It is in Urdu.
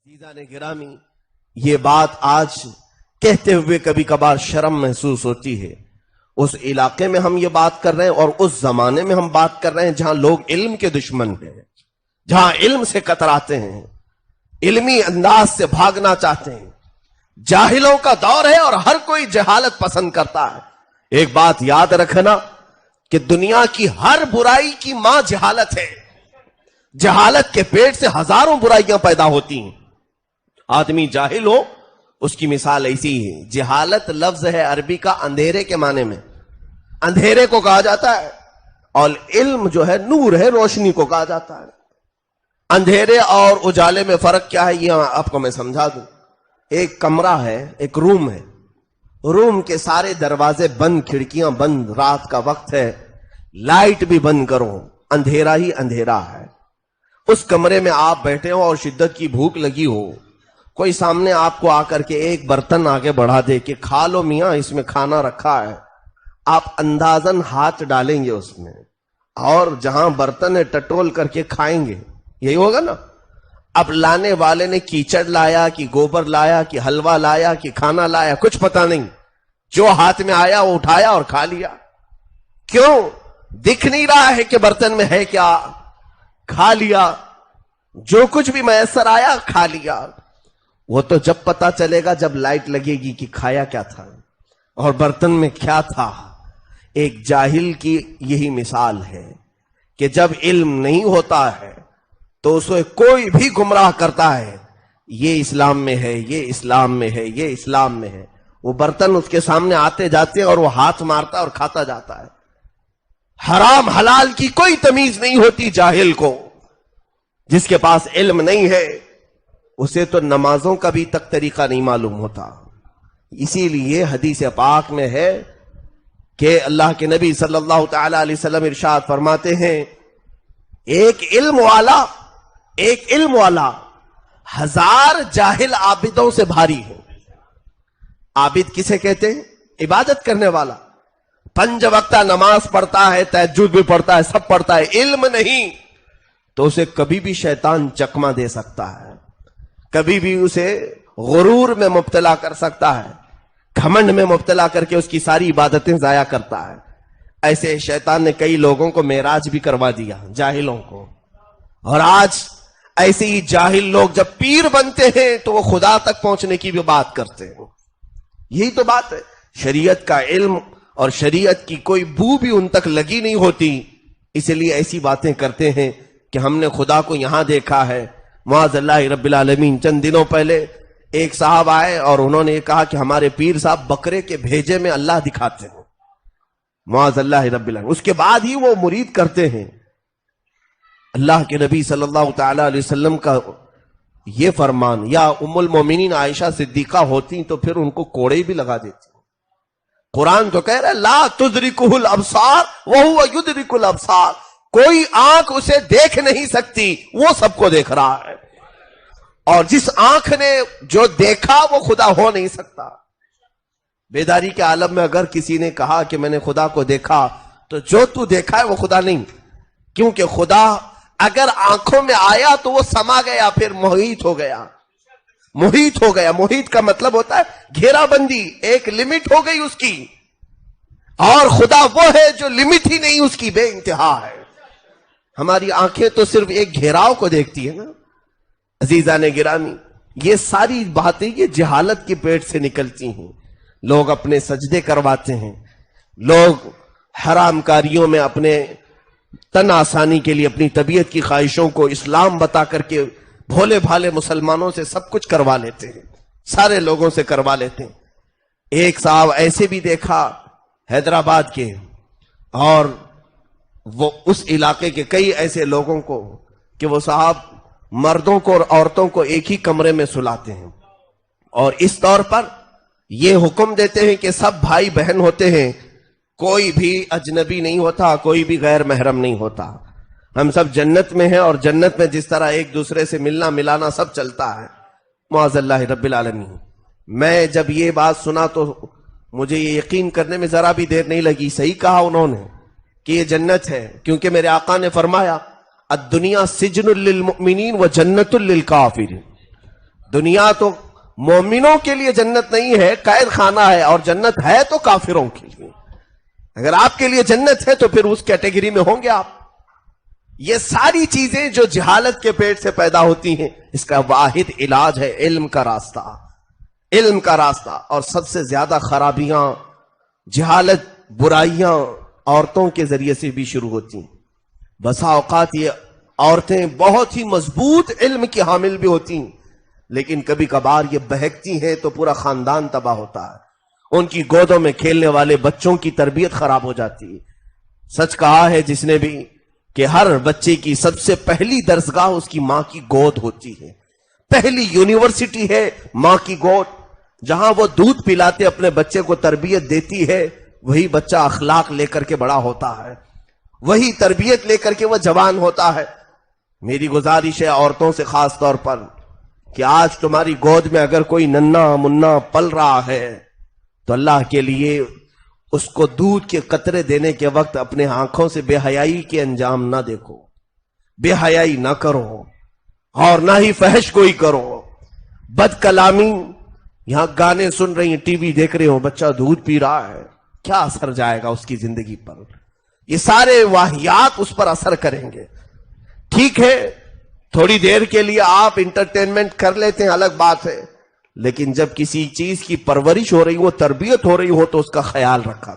عزیزان گرامی، یہ بات آج کہتے ہوئے کبھی کبھار شرم محسوس ہوتی ہے۔ اس علاقے میں ہم یہ بات کر رہے ہیں اور اس زمانے میں ہم بات کر رہے ہیں جہاں لوگ علم کے دشمن ہیں، جہاں علم سے کتراتے ہیں، علمی انداز سے بھاگنا چاہتے ہیں۔ جاہلوں کا دور ہے اور ہر کوئی جہالت پسند کرتا ہے۔ ایک بات یاد رکھنا کہ دنیا کی ہر برائی کی ماں جہالت ہے۔ جہالت کے پیٹ سے ہزاروں برائیاں پیدا ہوتی ہیں۔ آدمی جاہل ہو، اس کی مثال ایسی ہے۔ جہالت لفظ ہے عربی کا اندھیرے کے معنی میں، اندھیرے کو کہا جاتا ہے، اور علم جو ہے نور ہے، روشنی کو کہا جاتا ہے۔ اندھیرے اور اجالے میں فرق کیا ہے یہ آپ کو میں سمجھا دوں۔ ایک کمرہ ہے، ایک روم ہے، روم کے سارے دروازے بند، کھڑکیاں بند، رات کا وقت ہے، لائٹ بھی بند کرو، اندھیرا ہی اندھیرا ہے۔ اس کمرے میں آپ بیٹھے ہو اور شدت کی بھوک لگی ہو، کوئی سامنے آپ کو آ کر کے ایک برتن آگے بڑھا دے کہ کھا لو میاں، اس میں کھانا رکھا ہے، آپ اندازاً ہاتھ ڈالیں گے اس میں، اور جہاں برتن ہے ٹٹول کر کے کھائیں گے، یہی ہوگا نا۔ اب لانے والے نے کیچڑ لایا کہ گوبر لایا کہ حلوہ لایا کہ کھانا لایا، کچھ پتہ نہیں، جو ہاتھ میں آیا وہ اٹھایا اور کھا لیا۔ کیوں؟ دکھ نہیں رہا ہے کہ برتن میں ہے کیا، کھا لیا، جو کچھ بھی میسر آیا کھا لیا۔ وہ تو جب پتا چلے گا جب لائٹ لگے گی کہ کھایا کیا تھا اور برتن میں کیا تھا۔ ایک جاہل کی یہی مثال ہے کہ جب علم نہیں ہوتا ہے تو اسے کوئی بھی گمراہ کرتا ہے، یہ اسلام میں ہے، یہ اسلام میں ہے، یہ اسلام میں ہے۔ وہ برتن اس کے سامنے آتے جاتے اور وہ ہاتھ مارتا اور کھاتا جاتا ہے۔ حرام حلال کی کوئی تمیز نہیں ہوتی جاہل کو۔ جس کے پاس علم نہیں ہے اسے تو نمازوں کا بھی تک طریقہ نہیں معلوم ہوتا۔ اسی لیے حدیث پاک میں ہے کہ اللہ کے نبی صلی اللہ تعالی علیہ وسلم ارشاد فرماتے ہیں، ایک علم والا 1000 جاہل عابدوں سے بھاری ہے۔ عابد کسے کہتے ہیں؟ عبادت کرنے والا، 5 وقتہ نماز پڑھتا ہے، تہجد بھی پڑھتا ہے، سب پڑھتا ہے، علم نہیں تو اسے کبھی بھی شیطان چکمہ دے سکتا ہے، کبھی بھی اسے غرور میں مبتلا کر سکتا ہے، گھمنڈ میں مبتلا کر کے اس کی ساری عبادتیں ضائع کرتا ہے۔ ایسے شیطان نے کئی لوگوں کو معراج بھی کروا دیا، جاہلوں کو۔ اور آج ایسے ہی جاہل لوگ جب پیر بنتے ہیں تو وہ خدا تک پہنچنے کی بھی بات کرتے ہیں۔ یہی تو بات ہے، شریعت کا علم اور شریعت کی کوئی بو بھی ان تک لگی نہیں ہوتی، اس لیے ایسی باتیں کرتے ہیں کہ ہم نے خدا کو یہاں دیکھا ہے۔ معاذ اللہ رب العالمین، چند دنوں پہلے ایک صاحب آئے اور انہوں نے کہا کہ ہمارے پیر صاحب بکرے کے بھیجے میں اللہ دکھاتے ہیں۔ معاذ اللہ رب العالمین، اس کے بعد ہی وہ مرید کرتے ہیں۔ اللہ کے نبی صلی اللہ تعالی علیہ وسلم کا یہ فرمان، یا ام المومنین عائشہ صدیقہ ہوتی تو پھر ان کو کوڑے بھی لگا دیتی۔ قرآن تو کہہ رہا ہے لا تدرکہ الابصار وہو یدرک الابصار، کوئی آنکھ اسے دیکھ نہیں سکتی، وہ سب کو دیکھ رہا ہے، اور جس آنکھ نے جو دیکھا وہ خدا ہو نہیں سکتا۔ بیداری کے عالم میں اگر کسی نے کہا کہ میں نے خدا کو دیکھا تو جو تو دیکھا ہے وہ خدا نہیں، کیونکہ خدا اگر آنکھوں میں آیا تو وہ سما گیا، پھر محیط ہو گیا۔ محیط ہو گیا، محیط کا مطلب ہوتا ہے گھیرا بندی، ایک لمٹ ہو گئی اس کی، اور خدا وہ ہے جو لمٹ ہی نہیں اس کی، بے انتہا ہے۔ ہماری آنکھیں تو صرف ایک گھیراؤ کو دیکھتی ہیں نا۔ عزیزان گرامی، یہ ساری باتیں یہ جہالت کے پیٹ سے نکلتی ہیں۔ لوگ اپنے سجدے کرواتے ہیں، لوگ حرام کاریوں میں اپنے تن آسانی کے لیے اپنی طبیعت کی خواہشوں کو اسلام بتا کر کے بھولے بھالے مسلمانوں سے سب کچھ کروا لیتے ہیں، سارے لوگوں سے کروا لیتے ہیں۔ ایک صاحب ایسے بھی دیکھا حیدرآباد کے، اور وہ اس علاقے کے کئی ایسے لوگوں کو کہ وہ صاحب مردوں کو اور عورتوں کو ایک ہی کمرے میں سلاتے ہیں، اور اس طور پر یہ حکم دیتے ہیں کہ سب بھائی بہن ہوتے ہیں، کوئی بھی اجنبی نہیں ہوتا، کوئی بھی غیر محرم نہیں ہوتا، ہم سب جنت میں ہیں، اور جنت میں جس طرح ایک دوسرے سے ملنا ملانا سب چلتا ہے۔ معاذ اللہ رب العالمین، میں جب یہ بات سنا تو مجھے یہ یقین کرنے میں ذرا بھی دیر نہیں لگی۔ صحیح کہا انہوں نے کہ یہ جنت ہے، کیونکہ میرے آقا نے فرمایا الدنیا سجن للمؤمنین و جنت للکافرین، دنیا تو مومنوں کے لیے جنت نہیں ہے، قید خانہ ہے، اور جنت ہے تو کافروں کے لیے۔ اگر آپ کے لیے جنت ہے تو پھر اس کیٹیگری میں ہوں گے آپ۔ یہ ساری چیزیں جو جہالت کے پیٹ سے پیدا ہوتی ہیں، اس کا واحد علاج ہے علم کا راستہ، علم کا راستہ۔ اور سب سے زیادہ خرابیاں، جہالت، برائیاں عورتوں کے ذریعے سے بھی شروع ہوتی ہیں۔ بسا اوقات یہ عورتیں بہت ہی مضبوط علم کی حامل بھی ہوتی ہیں، لیکن کبھی کبھار یہ بہکتی ہیں تو پورا خاندان تباہ ہوتا ہے، ان کی گودوں میں کھیلنے والے بچوں کی تربیت خراب ہو جاتی ہے۔ سچ کہا ہے جس نے بھی کہ ہر بچے کی سب سے پہلی درسگاہ اس کی ماں کی گود ہوتی ہے، پہلی یونیورسٹی ہے ماں کی گود۔ جہاں وہ دودھ پلاتے اپنے بچے کو تربیت دیتی ہے، وہی بچہ اخلاق لے کر کے بڑا ہوتا ہے، وہی تربیت لے کر کے وہ جوان ہوتا ہے۔ میری گزارش ہے عورتوں سے خاص طور پر کہ آج تمہاری گود میں اگر کوئی ننا منا پل رہا ہے تو اللہ کے لیے اس کو دودھ کے قطرے دینے کے وقت اپنے آنکھوں سے بے حیائی کے انجام نہ دیکھو، بے حیائی نہ کرو، اور نہ ہی فحش کوئی کرو، بد کلامی۔ یہاں گانے سن رہی ہیں، ٹی وی دیکھ رہے ہو، بچہ دودھ پی رہا ہے، کیا اثر جائے گا اس کی زندگی پر؟ یہ سارے واہیات اس پر اثر کریں گے۔ ٹھیک ہے تھوڑی دیر کے لیے آپ انٹرٹینمنٹ کر لیتے ہیں، الگ بات ہے، لیکن جب کسی چیز کی پرورش ہو رہی ہو، تربیت ہو رہی ہو، تو اس کا خیال رکھا